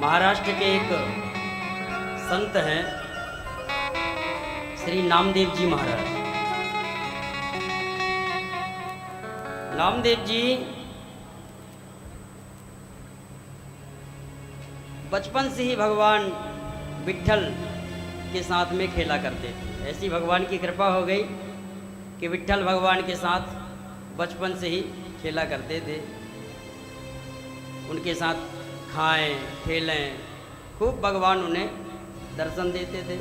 महाराष्ट्र के एक संत हैं श्री नामदेव जी महाराज। नामदेव जी बचपन से ही भगवान विट्ठल के साथ में खेला करते थे। ऐसी भगवान की कृपा हो गई कि विट्ठल भगवान के साथ बचपन से ही खेला करते थे। उनके साथ खाएं खेलें, खूब भगवान उन्हें दर्शन देते थे।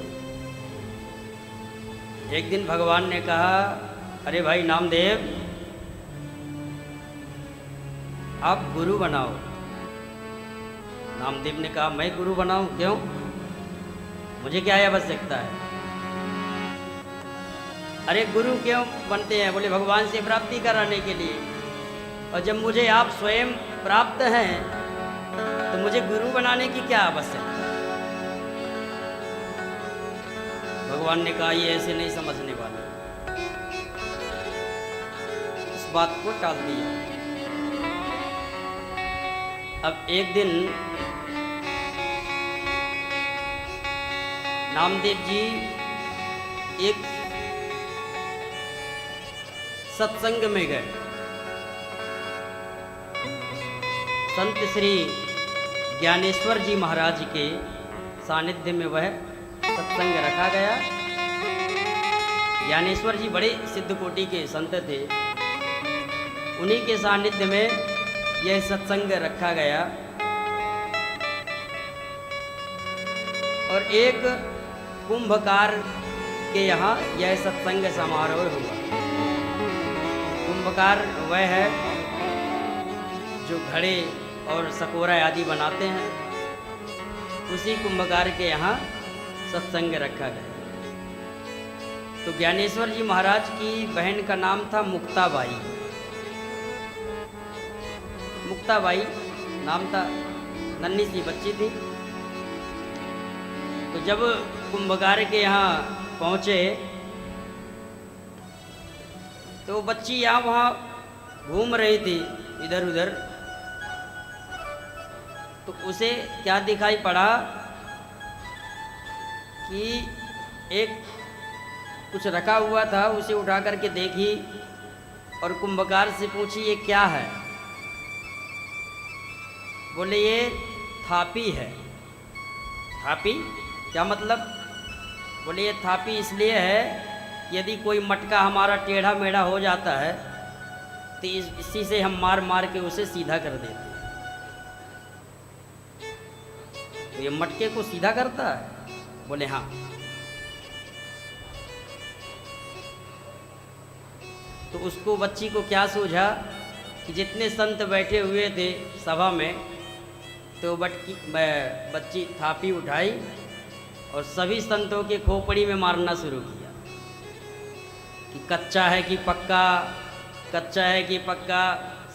एक दिन भगवान ने कहा, अरे भाई नामदेव, आप गुरु बनाओ। नामदेव ने कहा, मैं गुरु बनाऊं? क्यों, मुझे क्या आवश्यकता है? अरे गुरु क्यों बनते हैं? बोले भगवान से प्राप्ति कराने के लिए। और जब मुझे आप स्वयं प्राप्त हैं तो मुझे गुरु बनाने की क्या आवश्यकता? भगवान ने कहा, ये ऐसे नहीं समझने वाले। इस बात को टाल दिया। अब एक दिन नामदेव जी एक सत्संग में गए। संत श्री ज्ञानेश्वर जी महाराज के सानिध्य में वह सत्संग रखा गया। ज्ञानेश्वर जी बड़े सिद्ध कोटि के संत थे। उन्हीं के सानिध्य में यह सत्संग रखा गया और एक कुंभकार के यहाँ यह सत्संग समारोह हुआ। कुंभकार वह है जो घड़े और सकोरा आदि बनाते हैं। उसी कुंभकार के यहाँ सत्संग रखा गया। तो ज्ञानेश्वर जी महाराज की बहन का नाम था मुक्ताबाई। मुक्ताबाई नाम था, नन्ही सी बच्ची थी। तो जब कुंभकार के यहाँ पहुँचे तो बच्ची यहाँ वहाँ घूम रही थी इधर उधर। तो उसे क्या दिखाई पड़ा कि एक कुछ रखा हुआ था, उसे उठा करके देखी और कुंभकार से पूछी, ये क्या है? बोले ये थापी है। थापी क्या मतलब? बोले ये थापी इसलिए है, यदि कोई मटका हमारा टेढ़ा मेढ़ा हो जाता है तो इसी से हम मार मार के उसे सीधा कर देते हैं। तो ये मटके को सीधा करता है? बोले हाँ। तो उसको बच्ची को क्या सूझा कि जितने संत बैठे हुए थे सभा में, तो बच्ची थापी उठाई और सभी संतों के खोपड़ी में मारना शुरू किया कि कच्चा है कि पक्का, कच्चा है कि पक्का,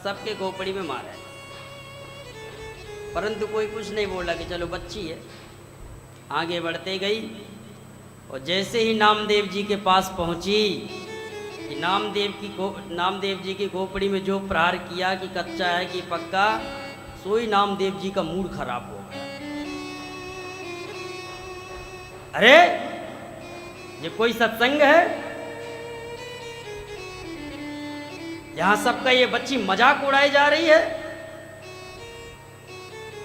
सबके खोपड़ी में मारा। परंतु कोई कुछ नहीं बोला कि चलो बच्ची है। आगे बढ़ते गई और जैसे ही नामदेव जी के पास पहुंची कि नामदेव जी की खोपड़ी में जो प्रहार किया कि कच्चा है कि पक्का, सोई नामदेव जी का मूड खराब हो गया। अरे ये कोई सत्संग है? यहां सबका ये बच्ची मजाक उड़ाई जा रही है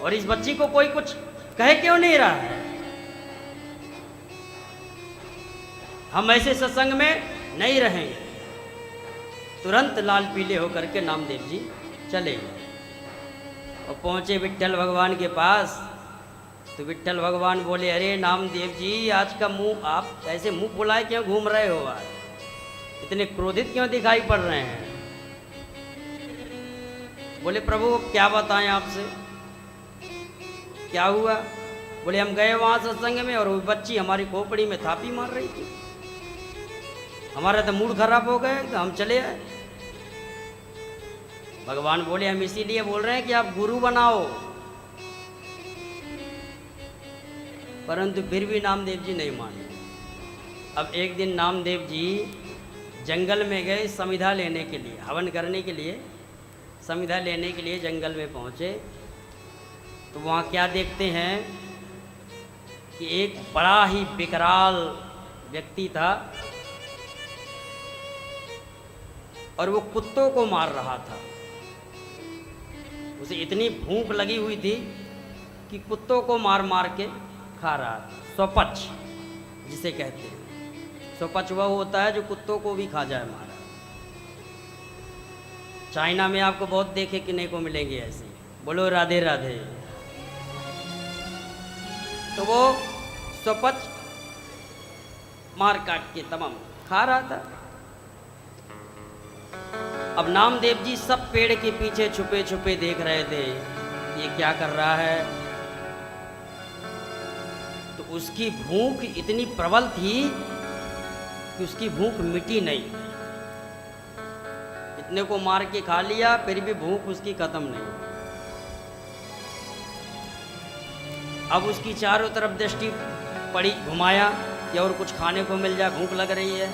और इस बच्ची को कोई कुछ कहे क्यों नहीं रहा है? हम ऐसे सत्संग में नहीं रहेंगे। तुरंत लाल पीले होकर के नामदेव जी चले गए और पहुंचे विट्ठल भगवान के पास। तो विट्ठल भगवान बोले, अरे नामदेव जी, आज का मुंह आप ऐसे मुंह फुलाए क्यों घूम रहे हो? आज इतने क्रोधित क्यों दिखाई पड़ रहे हैं? बोले प्रभु क्या बताएं आपसे, क्या हुआ? बोले हम गए वहाँ सत्संग में और वो बच्ची हमारी खोपड़ी में थापी मार रही थी। हमारा तो मूड खराब हो गया तो हम चले आए। भगवान बोले, हम इसीलिए बोल रहे हैं कि आप गुरु बनाओ। परंतु फिर भी नामदेव जी नहीं माने। अब एक दिन नामदेव जी जंगल में गए समिधा लेने के लिए, हवन करने के लिए, समिधा लेने के लिए जंगल में पहुँचे। तो वहाँ क्या देखते हैं कि एक बड़ा ही विकराल व्यक्ति था और वो कुत्तों को मार रहा था। उसे इतनी भूख लगी हुई थी कि कुत्तों को मार मार के खा रहा था। स्वपच जिसे कहते हैं, स्वपच वह होता है जो कुत्तों को भी खा जाए मारा। चाइना में आपको बहुत देखे कि नहीं को मिलेंगे ऐसे। बोलो राधे राधे। तो वो स्वपच मार काट के तमाम खा रहा था। अब नामदेव जी सब पेड़ के पीछे छुपे छुपे देख रहे थे ये क्या कर रहा है। तो उसकी भूख इतनी प्रबल थी कि उसकी भूख मिटी नहीं। इतने को मार के खा लिया फिर भी भूख उसकी खत्म नहीं। अब उसकी चारों तरफ दृष्टि पड़ी, घुमाया कि और कुछ खाने को मिल जाए, भूख लग रही है।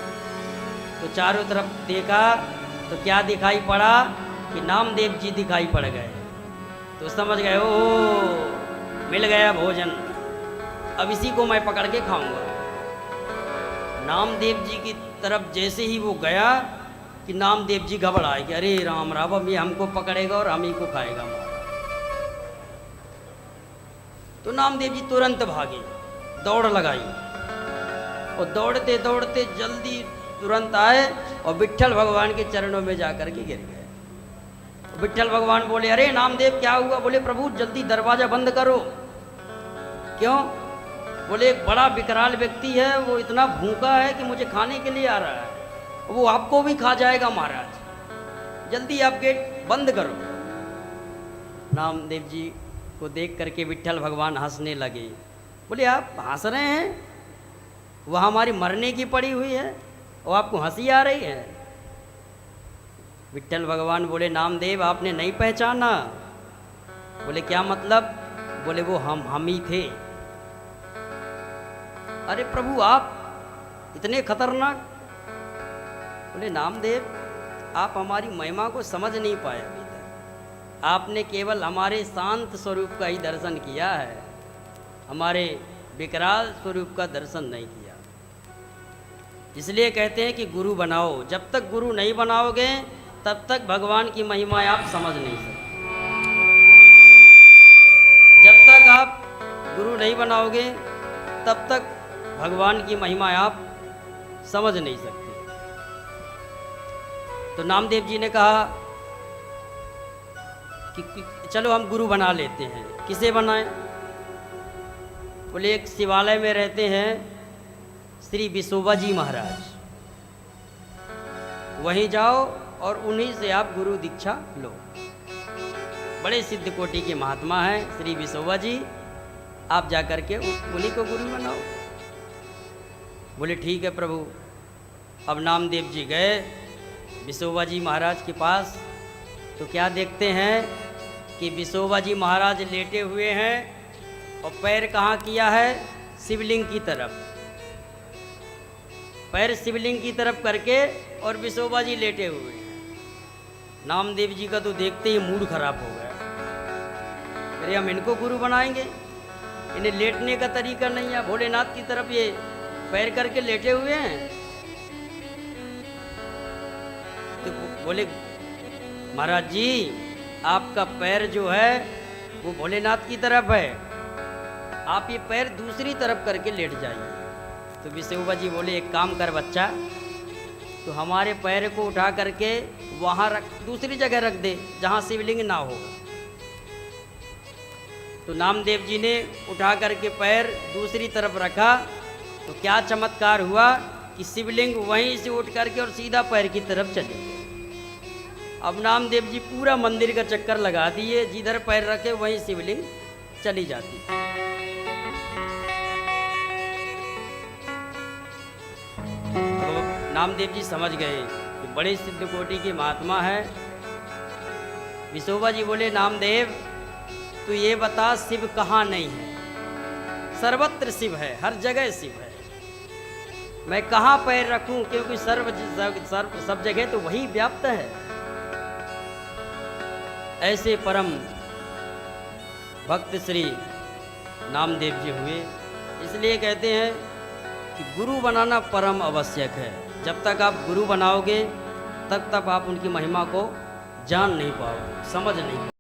तो चारों तरफ देखा तो क्या दिखाई पड़ा कि नामदेव जी दिखाई पड़ गए। तो समझ गए ओ मिल गया भोजन, अब इसी को मैं पकड़ के खाऊंगा। नामदेव जी की तरफ जैसे ही वो गया कि नामदेव जी घबराए कि अरे राम राम, अब ये हमको पकड़ेगा और हम ही को खाएगा मार। तो नामदेव जी तुरंत भागे, दौड़ लगाई और दौड़ते दौड़ते जल्दी तुरंत आए और विट्ठल भगवान के चरणों में जाकर के गिर गए। विट्ठल भगवान बोले अरे नामदेव क्या हुआ? बोले प्रभु जल्दी दरवाजा बंद करो। क्यों? बोले एक बड़ा विकराल व्यक्ति है, वो इतना भूखा है कि मुझे खाने के लिए आ रहा है, वो आपको भी खा जाएगा महाराज, जल्दी आप गेट बंद करो। नामदेव जी को देख करके विट्ठल भगवान हंसने लगे। बोले आप हंस रहे हैं? वह हमारी मरने की पड़ी हुई है और आपको हंसी आ रही है? विट्ठल भगवान बोले नामदेव आपने नहीं पहचाना? बोले क्या मतलब? बोले वो हम ही थे। अरे प्रभु आप इतने खतरनाक? बोले नामदेव आप हमारी महिमा को समझ नहीं पाए अभी तक। आपने केवल हमारे शांत स्वरूप का ही दर्शन किया है, हमारे विकराल स्वरूप का दर्शन नहीं किया। इसलिए कहते हैं कि गुरु बनाओ। जब तक गुरु नहीं बनाओगे तब तक भगवान की महिमा आप समझ नहीं सकते। जब तक आप गुरु नहीं बनाओगे तब तक भगवान की महिमा आप समझ नहीं सकते। तो नामदेव जी ने कहा कि चलो हम गुरु बना लेते हैं। किसे बनाएं? बोले एक शिवालय में रहते हैं श्री विसोबा जी महाराज, वहीं जाओ और उन्हीं से आप गुरु दीक्षा लो। बड़े सिद्ध कोटि के महात्मा हैं श्री विसोबा जी, आप जाकर के उन्हीं को गुरु बनाओ। बोले ठीक है प्रभु। अब नामदेव जी गए विसोबा जी महाराज के पास, तो क्या देखते हैं कि विसोबा जी महाराज लेटे हुए हैं और पैर कहाँ किया है? शिवलिंग की तरफ। पैर शिवलिंग की तरफ करके और विसोबा जी लेटे हुए हैं। नामदेव जी का तो देखते ही मूड खराब हो गया। अरे हम इनको गुरु बनाएंगे, इन्हें लेटने का तरीका नहीं है। भोलेनाथ की तरफ ये पैर करके लेटे हुए हैं। तो बोले महाराज जी आपका पैर जो है वो भोलेनाथ की तरफ है, आप ये पैर दूसरी तरफ करके लेट जाइए। तो विसोबा जी बोले एक काम कर बच्चा, तो हमारे पैर को उठा करके वहाँ रख, दूसरी जगह रख दे जहाँ शिवलिंग ना हो। तो नामदेव जी ने उठा करके पैर दूसरी तरफ रखा, तो क्या चमत्कार हुआ कि शिवलिंग वहीं से उठ करके और सीधा पैर की तरफ चले गए। अब नामदेव जी पूरा मंदिर का चक्कर लगा दिए, जिधर पैर रखे वहीं शिवलिंग चली जाती। नामदेव जी समझ गए कि बड़े सिद्ध कोटि के महात्मा है। विसोबा जी बोले नामदेव तू ये बता शिव कहाँ नहीं है? सर्वत्र शिव है, हर जगह शिव है, मैं कहाँ पैर रखूं? क्योंकि सब जगह तो वही व्याप्त है। ऐसे परम भक्त श्री नामदेव जी हुए। इसलिए कहते हैं कि गुरु बनाना परम आवश्यक है। जब तक आप गुरु बनाओगे तब तक आप उनकी महिमा को जान नहीं पाओगे, समझ नहीं पाओगे।